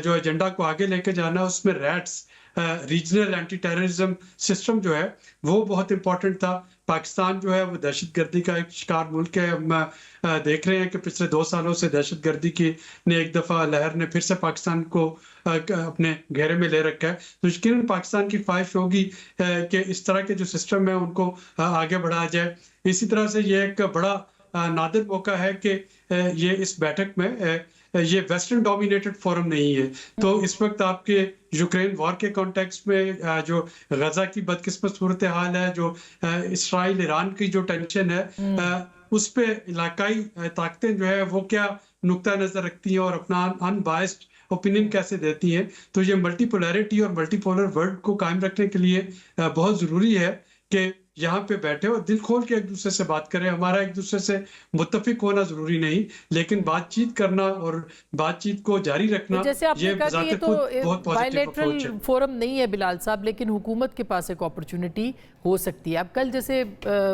جو ایجنڈا کو آگے لے کے جانا، اس میں RATS regional anti terrorism system جو ہے وہ بہت امپورٹنٹ تھا. پاکستان جو ہے وہ دہشت گردی کا ایک شکار ملک ہے. ہم دیکھ رہے ہیں کہ پچھلے 2 سالوں سے دہشت گردی کی نے ایک دفعہ لہر نے پھر سے پاکستان کو اپنے گھیرے میں لے رکھا ہے. تو یقیناً پاکستان کی خواہش ہوگی کہ اس طرح کے جو سسٹم ہے ان کو آگے بڑھایا جائے. اسی طرح سے یہ ایک بڑا نادر موقع ہے کہ یہ اس بیٹھک میں یہ ویسٹرن ڈومینیٹڈ فورم نہیں ہے. تو اس وقت آپ کے یوکرین وار کے کانٹیکسٹ میں جو غزہ کی بدقسمت صورتحال ہے، جو اسرائیل ایران کی جو ٹینشن ہے، اس پہ علاقائی طاقتیں جو ہے وہ کیا نقطہ نظر رکھتی ہیں اور اپنا ان بائسڈ اوپینین کیسے دیتی ہیں. تو یہ ملٹی پولیرٹی اور ملٹی پولر ورلڈ کو قائم رکھنے کے لیے بہت ضروری ہے کہ یہاں پہ بیٹھے اور دل کھول کے ایک دوسرے سے بات کریں. ہمارا ایک دوسرے سے متفق ہونا ضروری نہیں، لیکن بات چیت کرنا اور بات چیت کو جاری رکھنا، جیسے آپ نے کہا کہ یہ تو بائیلیٹرل ہے. فورم نہیں ہے بلال صاحب، لیکن حکومت کے پاس ایک اپرچونٹی ہو سکتی ہے. اب کل جیسے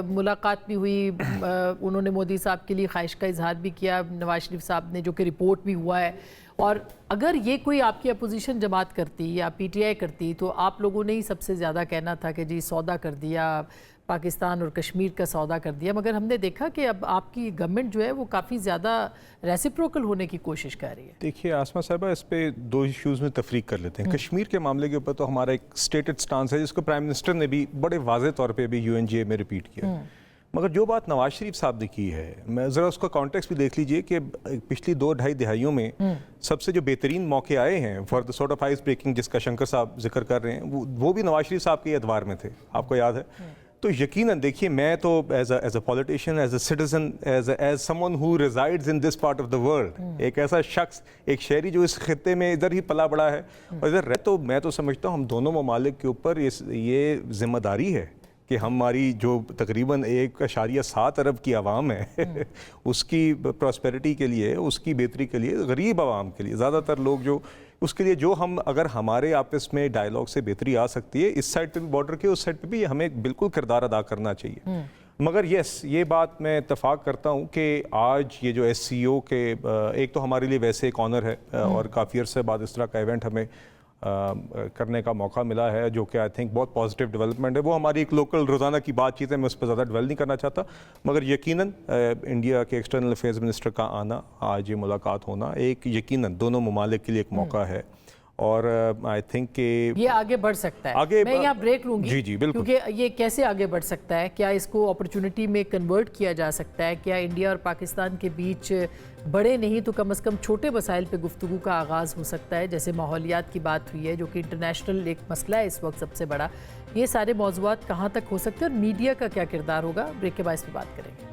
ملاقات بھی ہوئی، انہوں نے مودی صاحب کے لیے خواہش کا اظہار بھی کیا، نواز شریف صاحب نے، جو کہ رپورٹ بھی ہوا ہے. اور اگر یہ کوئی آپ کی اپوزیشن جماعت کرتی یا پی ٹی آئی کرتی تو آپ لوگوں نے ہی سب سے زیادہ کہنا تھا کہ جی سودا کر دیا، पाकिस्तान और कश्मीर का सौदा कर दिया, मगर हमने देखा कि अब आपकी गवर्नमेंट जो है वो काफ़ी ज़्यादा रेसिप्रोकल होने की कोशिश कर रही है। देखिए आसमा साहबा, इस पे दो इश्यूज़ में तफरीक कर लेते हैं। कश्मीर के मामले के ऊपर तो हमारा एक स्टेटेड स्टांस है जिसको प्राइम मिनिस्टर ने भी बड़े वाज़े तौर पे भी UNGA में रिपीट किया। मगर जो बात नवाज शरीफ साहब ने की है, मैं ज़रा उसका कॉन्टेक्स्ट भी देख लीजिए कि पिछली 2-2.5 दिहाइयों में सबसे जो बेहतरीन मौके आए हैं for the sort of ice breaking जिसका शंकर साहब जिक्र कर रहे हैं, वो भी नवाज शरीफ साहब के अदवार में थे, आपको याद है। तो यकीनन देखिए, मैं तो as a politician, as a citizen, as someone who resides in this part of the world, एक ऐसा शख्स, एक शहरी जो इस खित्ते में इधर ही पला बड़ा है और इधर रह, तो मैं तो समझता हूँ हम दोनों ममालिक के ऊपर ये जिम्मेदारी है कि हमारी जो तकरीबन 1.7 अरब की आवाम है उसकी प्रॉस्पेरिटी के लिए, उसकी बेहतरी के लिए, गरीब आवाम के लिए, ज़्यादातर लोग जो उसके लिए जो हम अगर हमारे आपस में डायलॉग से बेहतरी आ सकती है, इस साइड पे भी बॉर्डर के, उस साइड पे भी हमें बिल्कुल किरदार अदा करना चाहिए। मगर यस, ये बात मैं इत्तफाक करता हूँ कि आज ये जो SCO के एक तो हमारे लिए वैसे एक ऑनर है और काफ़ी अरसे बाद इस तरह का इवेंट हमें करने का मौका मिला है, जो कि आई थिंक बहुत पॉजिटिव डेवलपमेंट है। वो हमारी एक लोकल रोज़ाना की बातचीत है, मैं उस पर ज़्यादा डेवल नहीं करना चाहता, मगर यकीनन इंडिया के एक्सटर्नल अफेयर्स मिनिस्टर का आना, आज ये मुलाकात होना, एक यकीनन दोनों ममालिक के लिए एक मौका है और आई थिंक कि ये आगे बढ़ सकता है। आगे मैं यहाँ ब्रेक लूंगी। जी जी बिल्कुल। क्योंकि ये कैसे आगे बढ़ सकता है, क्या इसको अपॉर्चुनिटी में कन्वर्ट किया जा सकता है, क्या इंडिया और पाकिस्तान के बीच बड़े नहीं तो कम से कम छोटे मसाइल पे गुफ्तगू का आगाज़ हो सकता है, जैसे माहौलियात की बात हुई है जो कि इंटरनेशनल एक मसला है इस वक्त सबसे बड़ा। ये सारे मौज़ूआत कहाँ तक हो सकते हैं और मीडिया का क्या किरदार होगा, ब्रेक के बाद इस पर बात करेंगे।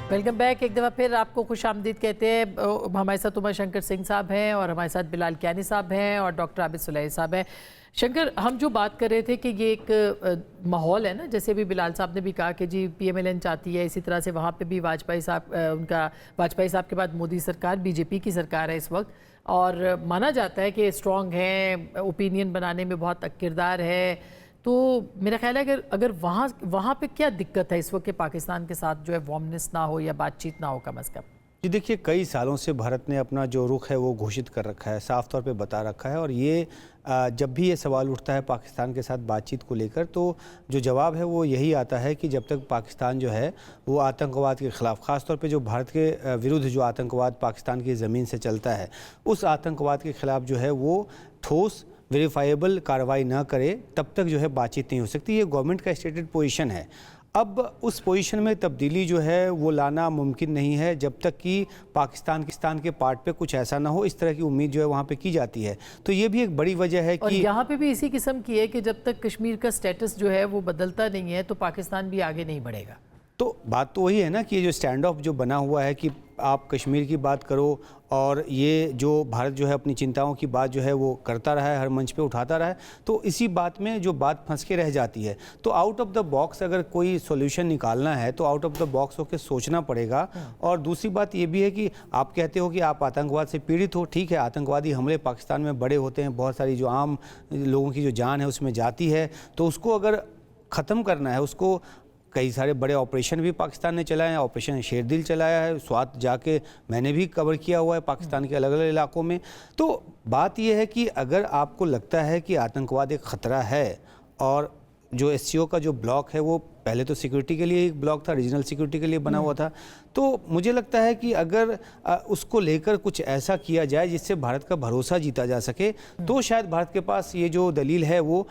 Welcome back. एक दफ़ा फिर आपको खुश आमदीद कहते हैं। हमारे साथ उमर शंकर सिंह साहब हैं और हमारे साथ बिलाल कियानी साहब हैं और डॉक्टर आबिद सुलैही साहब हैं। शंकर, हम जो बात कर रहे थे कि ये एक माहौल है ना, जैसे भी बिलाल साहब ने भी कहा कि जी PMLN चाहती है, इसी तरह से वहाँ पे भी वाजपेयी साहब के बाद मोदी सरकार, BJP की सरकार है इस वक्त, और माना जाता है कि स्ट्रॉन्ग है, ओपिनियन बनाने में बहुत किरदार है। तो मेरा ख्याल है कि अगर वहाँ पे क्या दिक्कत है इस वक्त कि पाकिस्तान के साथ जो है वार्मनेस ना हो या बातचीत ना हो कम अज़ कम? जी देखिए, कई सालों से भारत ने अपना जो रुख है वो घोषित कर रखा है, साफ तौर पे बता रखा है, और ये जब भी ये सवाल उठता है पाकिस्तान के साथ बातचीत को लेकर, तो जो जवाब है वो यही आता है कि जब तक पाकिस्तान जो है वो आतंकवाद के ख़िलाफ़, ख़ास तौर पे जो भारत के विरुद्ध जो आतंकवाद पाकिस्तान की ज़मीन से चलता है, उस आतंकवाद के ख़िलाफ़ जो है वो ठोस वेरीफाइबल कार्रवाई ना करे, तब तक जो है बातचीत नहीं हो सकती। ये गवर्नमेंट का स्टेटेड पोजीशन है। अब उस पोजीशन में तब्दीली जो है वो लाना मुमकिन नहीं है जब तक कि पाकिस्तान के पार्ट पे कुछ ऐसा ना हो। इस तरह की उम्मीद जो है वहाँ पे की जाती है। तो ये भी एक बड़ी वजह है और कि यहाँ पे भी इसी किस्म की है कि जब तक कश्मीर का स्टेटस जो है वो बदलता नहीं है तो पाकिस्तान भी आगे नहीं बढ़ेगा। तो बात तो वही है ना कि ये जो स्टैंड ऑफ जो बना हुआ है कि आप कश्मीर की बात करो, और ये जो भारत जो है अपनी चिंताओं की बात जो है वो करता रहा है, हर मंच पे उठाता रहा है, तो इसी बात में जो बात फंस के रह जाती है। तो आउट ऑफ द बॉक्स अगर कोई सॉल्यूशन निकालना है तो आउट ऑफ द बॉक्स होकर सोचना पड़ेगा। और दूसरी बात ये भी है कि आप कहते हो कि आप आतंकवाद से पीड़ित हो, ठीक है, आतंकवादी हमले पाकिस्तान में बड़े होते हैं, बहुत सारी जो आम लोगों की जो जान है उसमें जाती है, तो उसको अगर ख़त्म करना है, उसको कई सारे बड़े ऑपरेशन भी पाकिस्तान ने चलाए हैं। ऑपरेशन शेरदिल चलाया है, स्वात जाके मैंने भी कवर किया हुआ है पाकिस्तान के अलग अलग इलाकों में। तो बात यह है कि अगर आपको लगता है कि आतंकवाद एक ख़तरा है, और जो SCO का जो ब्लॉक है वो पहले तो सिक्योरिटी के लिए एक ब्लॉक था, रीजनल सिक्योरिटी के लिए बना हुआ था, तो मुझे लगता है कि अगर उसको लेकर कुछ ऐसा किया जाए जिससे भारत का भरोसा जीता जा सके, तो शायद भारत के पास ये जो दलील है वो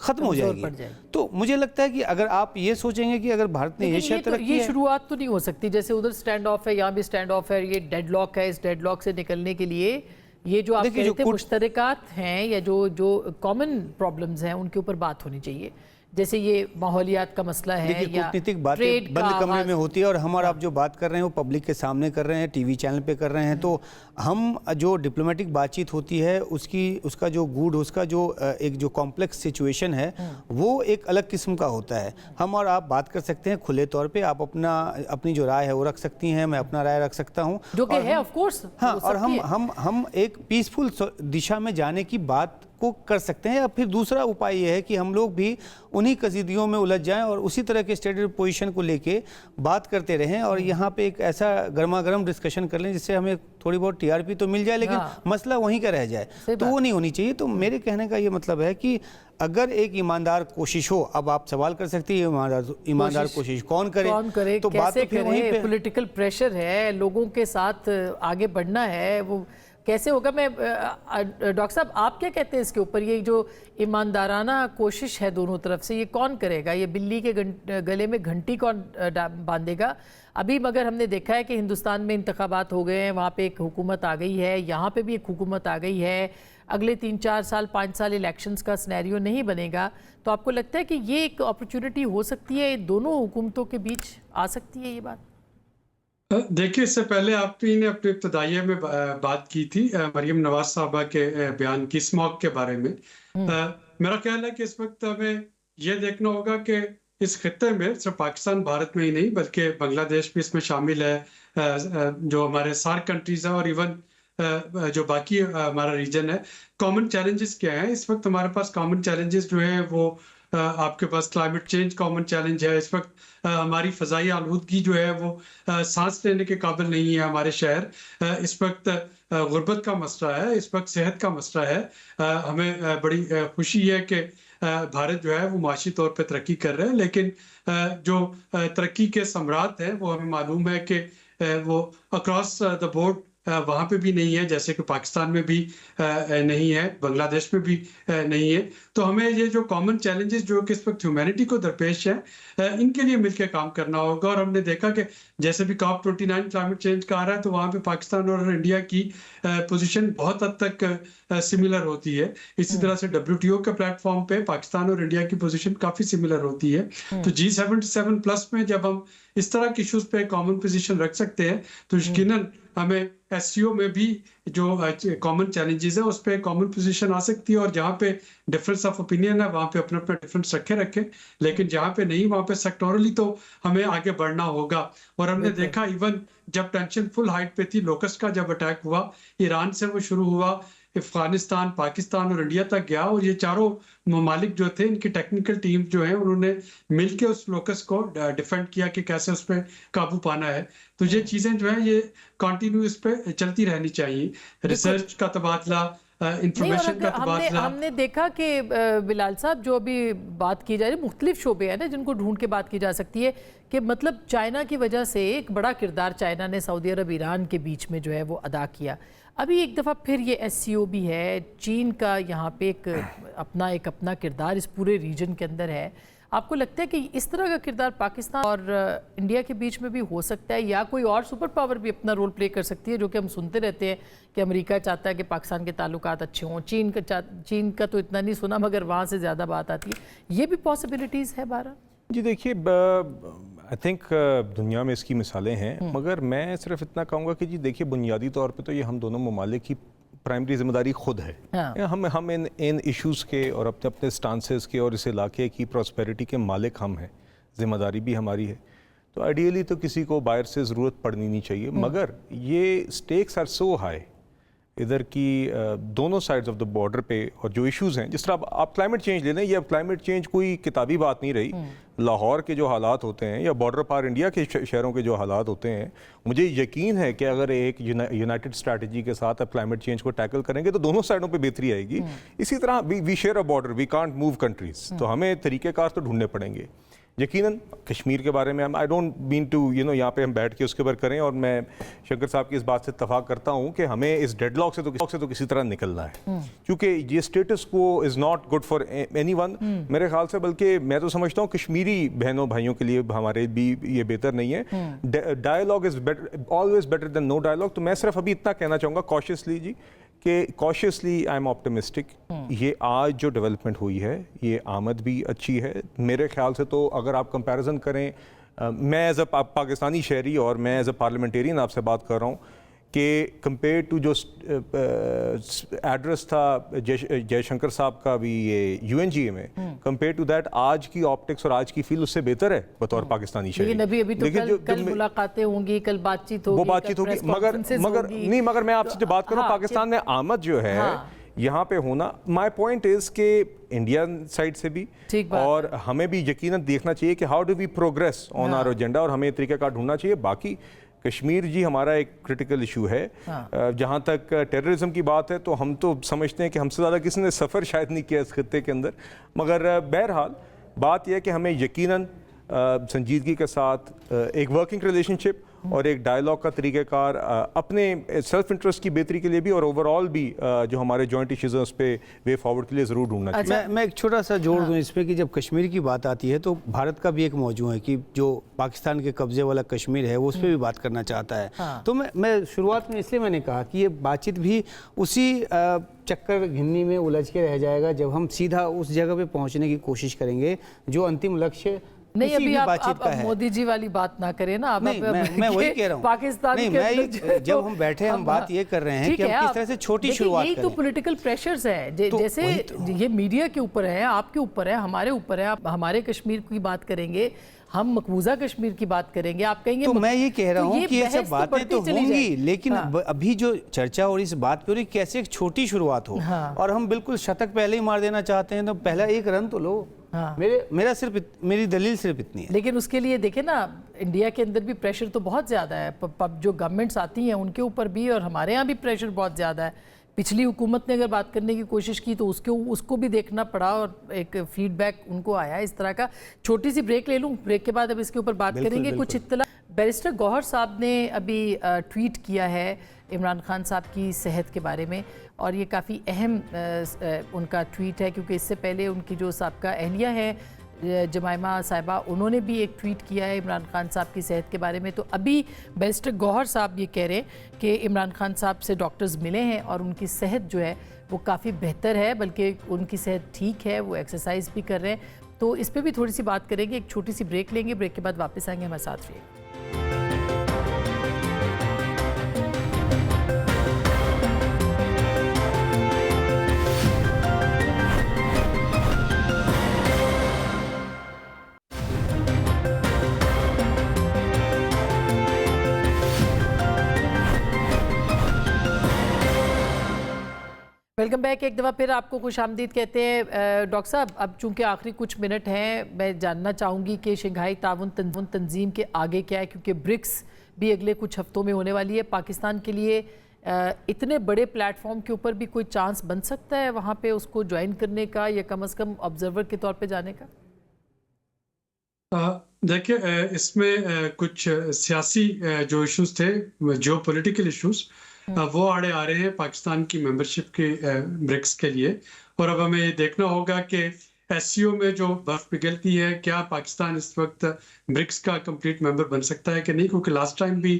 ख़त्म हो जाएगी। तो मुझे लगता है कि अगर आप ये सोचेंगे कि अगर भारत ने ये शर्त रखी है, ये शुरुआत तो नहीं हो सकती। जैसे उधर स्टैंड ऑफ है, यहाँ भी स्टैंड ऑफ है, ये डेडलॉक है, इस डेडलॉक से निकलने के लिए ये जो आप कहते हैं मुश्तरकात हैं या जो कॉमन प्रॉब्लम्स हैं उनके ऊपर बात होनी चाहिए। जैसे ये माहौलियात का मसला है देखिए, या कूटनीतिक बातें ट्रेड बंद का कमरे आवाज़। में होती है और हम और आप जो बात कर रहे हैं वो पब्लिक के सामने कर रहे हैं, टीवी चैनल पे कर रहे हैं, तो हम जो डिप्लोमेटिक बातचीत होती है उसका जो गूढ़, उसका जो एक जो कॉम्प्लेक्स सिचुएशन है वो एक अलग किस्म का होता है। हम और आप बात कर सकते हैं खुले तौर पे, आप अपनी जो राय है वो रख सकती हैं, मैं अपना राय रख सकता हूँ, जो कि है ऑफ कोर्स। हाँ, और हम एक पीसफुल दिशा में जाने की बात को कर सकते हैं। या फिर दूसरा उपाय ये है कि हम लोग भी उन्हीं कसीदियों में उलझ जाएं और उसी तरह के स्टेटेड पोजीशन को लेके बात करते रहें और यहाँ पे एक ऐसा गर्मा गर्म डिस्कशन कर लें जिससे हमें थोड़ी बहुत टीआरपी तो मिल जाए लेकिन मसला वहीं का रह जाए, तो वो नहीं होनी चाहिए। तो मेरे कहने का ये मतलब है कि अगर एक ईमानदार कोशिश हो, अब आप सवाल कर सकती है ईमानदार कोशिश कौन करे, तो बात तो फिर वहीं पे पॉलिटिकल प्रेशर है, लोगों के साथ आगे बढ़ना है, वो कैसे होगा? मैं डॉक्टर साहब आप क्या कहते हैं इसके ऊपर? ये जो ईमानदाराना कोशिश है दोनों तरफ से, ये कौन करेगा? ये बिल्ली के गले में घंटी कौन बांधेगा? अभी मगर हमने देखा है कि हिंदुस्तान में इंतखाबात हो गए हैं, वहाँ पे एक हुकूमत आ गई है, यहाँ पे भी एक हुकूमत आ गई है, अगले 3-4 साल 5 साल इलेक्शंस का सिनेरियो नहीं बनेगा, तो आपको लगता है कि ये एक अपॉर्चुनिटी हो सकती है, दोनों हुकूमतों के बीच आ सकती है ये बात? देखिए, इससे पहले आप ही ने अपने इब्तदाइया में बात की थी मरियम नवाज साहबा के बयान की, स्मॉग के बारे में। मेरा ख्याल है कि इस वक्त हमें यह देखना होगा कि इस खित्ते में सिर्फ पाकिस्तान भारत में ही नहीं बल्कि बांग्लादेश भी इसमें शामिल है, जो हमारे सार्क कंट्रीज हैं और इवन जो बाकी हमारा रीजन है। कॉमन चैलेंजेस क्या हैं इस वक्त? हमारे पास कॉमन चैलेंजेस जो है वो आपके पास क्लाइमेट चेंज कॉमन चैलेंज है। इस वक्त हमारी फ़ज़ाई आलूदगी जो है वो सांस लेने के काबिल नहीं है हमारे शहर। इस वक्त गुर्बत का मसला है, इस वक्त सेहत का मसला है। हमें बड़ी खुशी है कि भारत जो है वो माशी तौर पे तरक्की कर रहा है, लेकिन जो तरक्की के सम्राट हैं वो हमें मालूम है कि वो अक्रॉस द बोर्ड वहाँ पे भी नहीं है, जैसे कि पाकिस्तान में भी नहीं है, बांग्लादेश में भी नहीं है। तो हमें ये जो कॉमन चैलेंजेस जो कि इस वक्त ह्यूमैनिटी को दरपेश है, इनके लिए मिलकर काम करना होगा। और हमने देखा कि जैसे भी COP29 क्लाइमेट चेंज का आ रहा है तो वहाँ पे पाकिस्तान और इंडिया की पोजीशन बहुत हद तक सिमिलर होती है। इसी तरह से WTO के प्लेटफॉर्म पे पाकिस्तान और इंडिया की पोजीशन काफ़ी सिमिलर होती है। तो G77 प्लस में जब हम इस तरह के इशूज़ पे कॉमन पोजीशन रख सकते हैं तो यकीनन हमें SCO में भी जो कॉमन चैलेंजेस है उस पर कॉमन पोजीशन आ सकती है। और जहाँ पे डिफरेंस ऑफ ओपिनियन है वहाँ पे अपना अपना डिफरेंस रखे, लेकिन जहाँ पे नहीं वहाँ पे सेक्टोरली तो हमें आगे बढ़ना होगा। और हमने देखा इवन जब टेंशन फुल हाइट पे थी, लोकस्ट का जब अटैक हुआ, ईरान से वो शुरू हुआ, अफगानिस्तान, पाकिस्तान और इंडिया तक गया, और ये चारों ममालिक जो थे इनकी टेक्निकल टीम जो है उन्होंने मिलकर उस लोकस को डिफेंड किया कि कैसे उस पर काबू पाना है। तो ये चीज़ें जो है ये कंटिन्यू इस पे चलती रहनी चाहिए। रिसर्च का तबादला, इंफॉर्मेशन का तबादला। हमने देखा कि बिलाल साहब जो अभी बात की जा रही है, मुख्तलिफ शोबे हैं ना जिनको ढूंढ के बात की जा सकती है कि मतलब चाइना की वजह से एक बड़ा किरदार चाइना ने सऊदी अरब ईरान के बीच में जो है वो अदा किया। अभी एक दफ़ा फिर ये SCO भी है, चीन का यहाँ पे एक अपना किरदार इस पूरे रीजन के अंदर है। आपको लगता है कि इस तरह का किरदार पाकिस्तान और इंडिया के बीच में भी हो सकता है, या कोई और सुपर पावर भी अपना रोल प्ले कर सकती है? जो कि हम सुनते रहते हैं कि अमेरिका चाहता है कि पाकिस्तान के ताल्लुकात अच्छे हों, चीन का तो इतना नहीं सुना मगर वहाँ से ज़्यादा बात आती है। ये भी पॉसिबिलिटीज़ है बारह? जी देखिए, आई थिंक दुनिया में इसकी मिसालें हैं, मगर मैं सिर्फ इतना कहूँगा कि जी देखिए, बुनियादी तौर पे तो ये हम दोनों ममालिक की प्राइमरी जिम्मेदारी खुद है। हाँ। हम इन इश्यूज़ के और अपने अपने स्टांसेस के और इस इलाके की प्रॉस्पेरिटी के मालिक हम हैं, जिम्मेदारी भी हमारी है। तो आइडियली तो किसी को बाहर से ज़रूरत पड़नी नहीं चाहिए, मगर ये स्टेक्स आर सो हाई इधर की दोनों साइड्स ऑफ द बॉर्डर पे, और जो इश्यूज़ हैं, जिस तरह आप क्लाइमेट चेंज ले लें, ये अब क्लाइमेट चेंज कोई किताबी बात नहीं रही। लाहौर के जो हालात होते हैं या बॉर्डर पार इंडिया के शहरों के जो हालात होते हैं, मुझे यकीन है कि अगर एक यूनाइटेड स्ट्रैटेजी के साथ आप क्लाइमेट चेंज को टैकल करेंगे तो दोनों साइडों पे बेहतरी आएगी। इसी तरह we share a border, we can't move countries, तो हमें तरीक़ेकार तो ढूंढने पड़ेंगे। यकीनन कश्मीर के बारे में आई डोंट मीन टू यहाँ पे हम बैठ के उसके ऊपर करें, और मैं शंकर साहब की इस बात से इत्तफाक करता हूँ कि हमें इस डेडलॉक से तो किसी तरह निकलना है, क्योंकि ये स्टेटस को is not good for anyone मेरे ख्याल से। बल्कि मैं तो समझता हूँ कश्मीरी बहनों भाइयों के लिए हमारे भी ये बेहतर नहीं है। Dialogue is always better than no dialogue. तो मैं सिर्फ अभी इतना कहना चाहूँगा कॉशियसली जी کہ کاشیسلی آئی ایم آپٹمسٹک. یہ آج جو ڈیولپمنٹ ہوئی ہے یہ آمد بھی اچھی ہے میرے خیال سے. تو اگر آپ کمپیریزن کریں, میں ایز اے پاکستانی شہری اور میں ایز اے پارلیمنٹیرین آپ سے بات کر رہا ہوں کہ کمپیئر ٹو جو ایڈریس تھا جے شنکر صاحب کا بھی یہ UNGA میں, کمپیئر ٹو دیٹ آج کی آپٹکس اور آج کی فیل اس سے بہتر ہے بطور پاکستانی شہری. لیکن ابھی تو کل ملاقاتیں ہوں گی, کل بات چیت ہوگی, وہ بات چیت ہوگی, مگر میں آپ سے جو بات کروں پاکستان میں آمد جو ہے یہاں پہ ہونا, مائی پوائنٹ از کہ انڈین سائڈ سے بھی اور ہمیں بھی یقیناً دیکھنا چاہیے کہ how do we progress on our agenda, اور ہمیں طریقہ کار ڈھونڈنا چاہیے. باقی کشمیر جی ہمارا ایک کرٹیکل ایشو ہے. جہاں تک ٹیررزم کی بات ہے تو ہم تو سمجھتے ہیں کہ ہم سے زیادہ کسی نے سفر شاید نہیں کیا اس خطے کے اندر, مگر بہرحال بات یہ ہے کہ ہمیں یقیناً سنجیدگی کے ساتھ ایک ورکنگ ریلیشن شپ اور ایک ڈائلاگ کا طریقہ کار اپنے سیلف انٹرسٹ کی بہتری کے لیے بھی اور اوور آل بھی جو ہمارے جوائنٹ ایشوز ہیں اس پہ وے فارورڈ کے لیے ضرور ڈھونڈنا چاہیے. میں ایک چھوٹا سا جوڑ دوں اس پہ کہ جب کشمیر کی بات آتی ہے تو بھارت کا بھی ایک موضوع ہے کہ جو پاکستان کے قبضے والا کشمیر ہے وہ اس پہ بھی بات کرنا چاہتا ہے. تو میں شروعات میں اس لیے میں نے کہا کہ یہ بات چیت بھی اسی چکر گھنی میں الجھ کے رہ جائے گا جب ہم سیدھا اس جگہ پہ پہنچنے کی کوشش کریں گے جو انتم لکشیہ نہیں. ابھی آپ مودی جی والی بات نہ کریں نا, میں وہی کہہ رہا ہوں پاکستان کے جب ہم بیٹھے ہم بات یہ کر رہے ہیں کہ ہم کس طرح سے چھوٹی شروعات کریں. یہی تو پولیٹیکل پریشرز ہیں, جیسے یہ میڈیا کے اوپر ہے, آپ کے اوپر ہے, ہمارے اوپر ہے. آپ ہمارے کشمیر کی بات کریں گے, ہم مقبوضہ کشمیر کی بات کریں گے, آپ کہیں گے. تو میں یہ کہہ رہا ہوں کہ یہ سب باتیں تو ہوں گی, لیکن ابھی جو چرچا اور اس بات پہ ہو رہی کیسے ایک چھوٹی شروعات ہو, اور ہم بالکل شتک پہلے ہی مار دینا چاہتے ہیں تو پہلا ایک رن تو لو. میری دلیل صرف اتنی ہے. لیکن اس کے لیے دیکھیں نا, انڈیا کے اندر بھی پریشر تو بہت زیادہ ہے, جو گورنمنٹس آتی ہیں ان کے اوپر بھی, اور ہمارے ہاں بھی پریشر بہت زیادہ ہے. پچھلی حکومت نے اگر بات کرنے کی کوشش کی تو اس کو بھی دیکھنا پڑا, اور ایک فیڈ بیک ان کو آیا اس طرح کا. چھوٹی سی بریک لے لوں, بریک کے بعد اب اس کے اوپر بات کریں گے. کچھ اطلاع, بیرسٹر گوہر صاحب نے ابھی ٹویٹ کیا ہے عمران خان صاحب کی صحت کے بارے میں, اور یہ کافی اہم ان کا ٹویٹ ہے کیونکہ اس سے پہلے ان کی جو سابقہ اہلیہ ہیں جمائمہ صاحبہ, انہوں نے بھی ایک ٹویٹ کیا ہے عمران خان صاحب کی صحت کے بارے میں. تو ابھی بیرسٹر گوہر صاحب یہ کہہ رہے ہیں کہ عمران خان صاحب سے ڈاکٹرز ملے ہیں اور ان کی صحت جو ہے وہ کافی بہتر ہے, بلکہ ان کی صحت ٹھیک ہے, وہ ایکسرسائز بھی کر رہے ہیں. تو اس پہ بھی تھوڑی سی بات کریں گے. ایک چھوٹی سی بریک لیں گے, بریک کے بعد واپس آئیں گے, ہمارے ساتھ رہیے. Welcome back. ایک دفعہ پھر آپ کو خوش آمدید کہتے ہیں. ڈاکٹر صاحب, اب چونکہ آخری کچھ منٹ ہیں, میں جاننا چاہوں گی کہ شنگھائی تعاون تنظیم کے آگے کیا ہے, کیونکہ برکس بھی اگلے کچھ ہفتوں میں ہونے والی ہے. پاکستان کے لیے اتنے بڑے پلیٹ فارم کے اوپر بھی کوئی چانس بن سکتا ہے وہاں پہ اس کو جوائن کرنے کا, یا کم از کم آبزرور کے طور پہ جانے کا؟ دیکھیں, اس میں کچھ سیاسی جو ایشوز تھے, جو پولیٹیکل ایشوز, وہ آڑے آ رہے ہیں پاکستان کی ممبرشپ کے برکس کے لیے. اور اب ہمیں یہ دیکھنا ہوگا کہ SCO میں جو برف پگھلتی ہے, کیا پاکستان اس وقت برکس کا کمپلیٹ ممبر بن سکتا ہے کہ نہیں, کیونکہ لاسٹ ٹائم بھی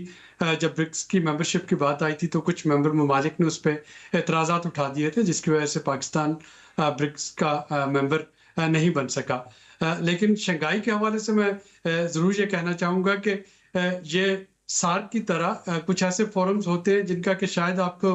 جب برکس کی ممبرشپ کی بات آئی تھی تو کچھ ممبر ممالک نے اس پہ اعتراضات اٹھا دیے تھے, جس کی وجہ سے پاکستان برکس کا ممبر نہیں بن سکا. لیکن شنگھائی کے حوالے سے میں ضرور یہ کہنا چاہوں گا کہ یہ سارک کی طرح کچھ ایسے فورمز ہوتے ہیں جن کا کہ شاید آپ کو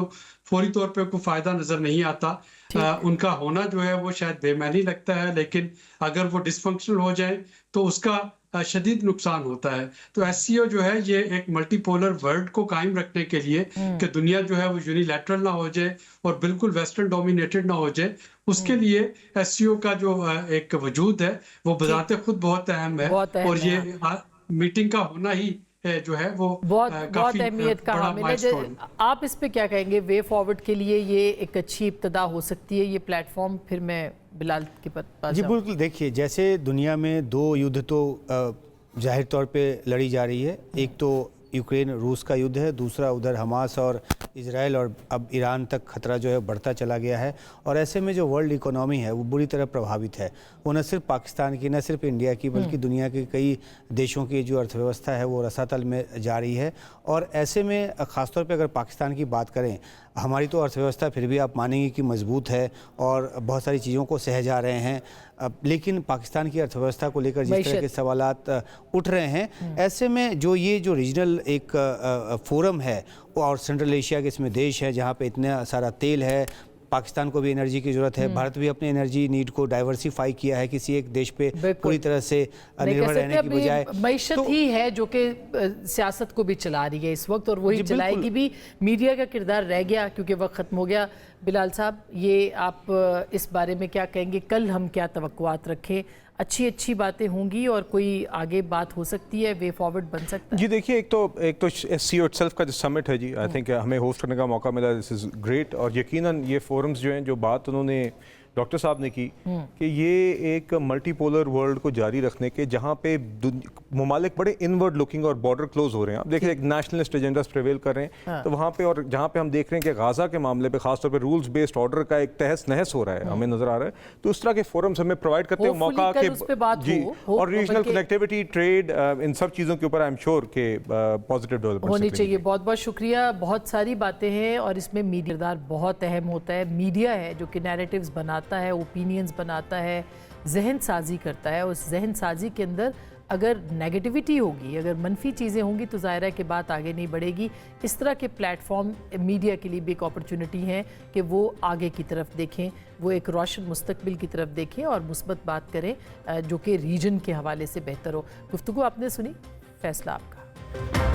فوری طور پہ کوئی فائدہ نظر نہیں آتا. ان کا ہونا جو ہے وہ شاید بے معنی لگتا ہے, لیکن اگر وہ ڈس فنکشنل ہو جائیں تو اس کا شدید نقصان ہوتا ہے. تو SCO جو ہے یہ ایک ملٹی پولر ورلڈ کو قائم رکھنے کے لیے کہ دنیا جو ہے وہ یونیلیٹرل نہ ہو جائے اور بالکل ویسٹرن ڈومینیٹڈ نہ ہو جائے, اس کے لیے SCO کا جو ایک وجود ہے وہ بذات خود بہت اہم ہے. اور یہ میٹنگ کا ہونا ہی جو ہے وہ بہت اہمیت کا حامل ہے. آپ اس پہ کیا کہیں گے؟ وے فارورڈ کے لیے یہ ایک اچھی ابتدا ہو سکتی ہے یہ پلیٹ فارم. پھر میں بلال کے پاس. جی بالکل, دیکھیے جیسے دنیا میں دو یدھ تو ظاہر طور پہ لڑی جا رہی ہے, ایک تو یوکرین روس کا یدھ ہے, دوسرا ادھر حماس اور इजराइल और अब ईरान तक खतरा जो है बढ़ता चला गया है, और ऐसे में जो वर्ल्ड इकोनॉमी है वो बुरी तरह प्रभावित है। वो न सिर्फ पाकिस्तान की, न सिर्फ इंडिया की, बल्कि दुनिया के कई देशों की जो अर्थव्यवस्था है वो रसातल में जा रही है। और ऐसे में ख़ासतौर पे अगर पाकिस्तान की बात करें, हमारी तो अर्थव्यवस्था फिर भी आप मानेंगे कि मजबूत है और बहुत सारी चीज़ों को सह जा रहे हैं, लेकिन पाकिस्तान की अर्थव्यवस्था को लेकर जिस तरह के सवालात उठ रहे हैं, ऐसे में जो ये जो रीजनल एक फोरम है और सेंट्रल एशिया के इसमें देश है जहाँ पे इतना सारा तेल है, पाकिस्तान को भी एनर्जी की ज़रूरत है, भारत भी अपने एनर्जी नीड को डाइवर्सिफाई किया है, किसी एक देश पे पूरी तरह से निर्भर रहने की बजाय। मईशत ही है जो कि सियासत को भी चला रही है इस वक्त, और वही चलाएगी भी। मीडिया का किरदार रह गया क्योंकि वक्त ख़त्म हो गया। बिलाल साहब, ये आप इस बारे में क्या कहेंगे? कल हम क्या तवक्कुआत रखें? अच्छी बातें होंगी और कोई आगे बात हो सकती है, वे फॉरवर्ड बन सकता है? जी देखिए, एक तो SCO इटसेल्फ का जो समिट है जी, आई थिंक हमें होस्ट करने का मौका मिला, दिस इज़ ग्रेट। और यकीनन ये फोरम्स जो हैं, जो बात उन्होंने डॉक्टर साहब ने की कि ये एक मल्टीपोलर वर्ल्ड को जारी रखने के, जहाँ पे ममालिक बड़े इनवर्ड लुकिंग और बॉर्डर क्लोज हो रहे हैं। आप देखिए, एक नेशनलिस्ट एजेंडास प्रिवेल कर रहे हैं, तो वहाँ पे और जहाँ पे हम देख रहे हैं कि गाजा के मामले पे खासतौर पे रूल्स बेस्ड ऑर्डर का एक तहस नहस हो रहा है, हमें नजर आ रहा है। तो उस तरह के फोरम्स हमें प्रोवाइड करते हैं मौका के जी, और रीजनल कनेक्टिविटी, ट्रेड, इन सब चीज़ों के ऊपर आई एम श्योर के पॉजिटिव डेवलपमेंट होनी चाहिए। बहुत बहुत शुक्रिया। बहुत सारी बातें हैं और इसमें मीडिया किरदार बहुत अहम होता है। मीडिया है जो कि नैरेटिव्स बनाता है, ओपिनियंस बनाता है, जहन साजी करता है। उस जहन साजी के अंदर अगर नेगेटिविटी होगी, अगर मनफी चीज़ें होंगी, तो ज़ाहिर है कि बात आगे नहीं बढ़ेगी। इस तरह के प्लेटफॉर्म मीडिया के लिए भी एक अपॉर्चुनिटी है कि वो आगे की तरफ देखें, वो एक रोशन मुस्तकबिल की तरफ देखें और मुस्बत बात करें जो कि रीजन के हवाले से बेहतर हो। गुफ्तगू आपने सुनी, फैसला आपका।